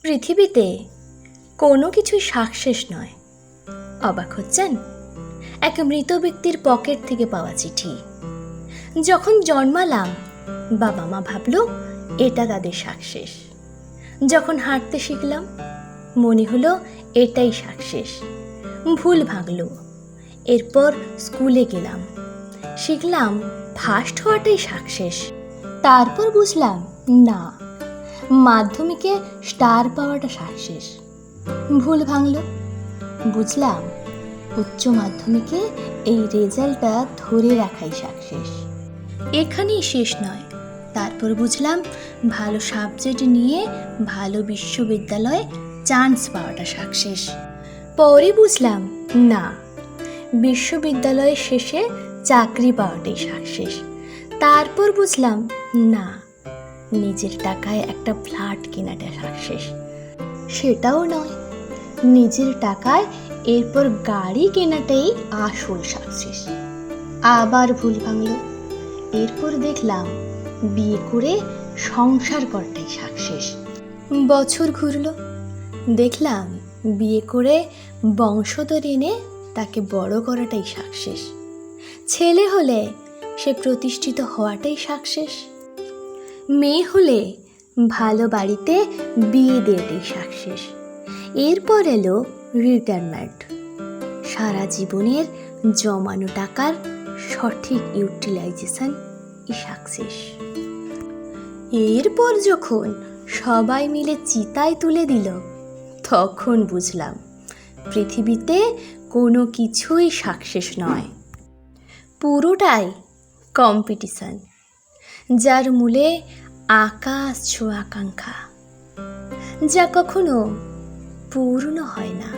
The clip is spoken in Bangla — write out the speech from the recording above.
পৃথিবীতে কোনো কিছুই সাকসেস নয়। অবাক হচ্ছেন? এক মৃত ব্যক্তির পকেট থেকে পাওয়া চিঠি। যখন জন্মালাম বাবা মা ভাবলো এটা তাদের সাকসেস। যখন হাঁটতে শিখলাম মনে হলো এটাই সাকসেস। ভুল ভাঙলো। এরপর স্কুলে গেলাম, শিখলাম ফার্স্ট হওয়াটাই সাকসেস। তারপর বুঝলাম না, মাধ্যমিকে স্টার পাওয়াটা সাকসেস। ভুল ভাঙলো। বুঝলাম উচ্চ মাধ্যমিকে এই রেজাল্টটা ধরে রাখাই সাকসেস। এখানেই শেষ নয়। তারপর বুঝলাম ভালো সাবজেক্ট নিয়ে ভালো বিশ্ববিদ্যালয়ে চান্স পাওয়াটা সাকসেস। পরে বুঝলাম না, বিশ্ববিদ্যালয়ের শেষে চাকরি পাওয়াটাই সাকসেস। তারপর বুঝলাম না, নিজের টাকায় একটা ফ্ল্যাট কেনাটা সাকসেস। সেটাও নয়, নিজের টাকায় এরপর গাড়ি কেনাটাই আসল সাকসেস। আবার ভুল ভাঙল। এরপর দেখলাম বিয়ে করে সংসার করাটাই সাকসেস। বছর ঘুরল, দেখলাম বিয়ে করে বংশধর এনে তাকে বড় করাটাই সাকসেস। ছেলে হলে সে প্রতিষ্ঠিত হওয়াটাই সাকসেস। মেয়ে হলে ভালো বাড়িতে বিয়ে দেওয়াটাই সাকসেস। এরপর এলো রিটায়ারমেন্ট, সারা জীবনের জমানো টাকার সঠিক ইউটিলাইজেশন সাকসেস। এরপর যখন সবাই মিলে চিতায় তুলে দিল তখন বুঝলাম পৃথিবীতে কোনো কিছুই সাকসেস নয়, পুরোটাই কম্পিটিশন, যার মূলে আকাশ ছোঁয়া আকাঙ্ক্ষা, যা কখনো পূর্ণ হয় না।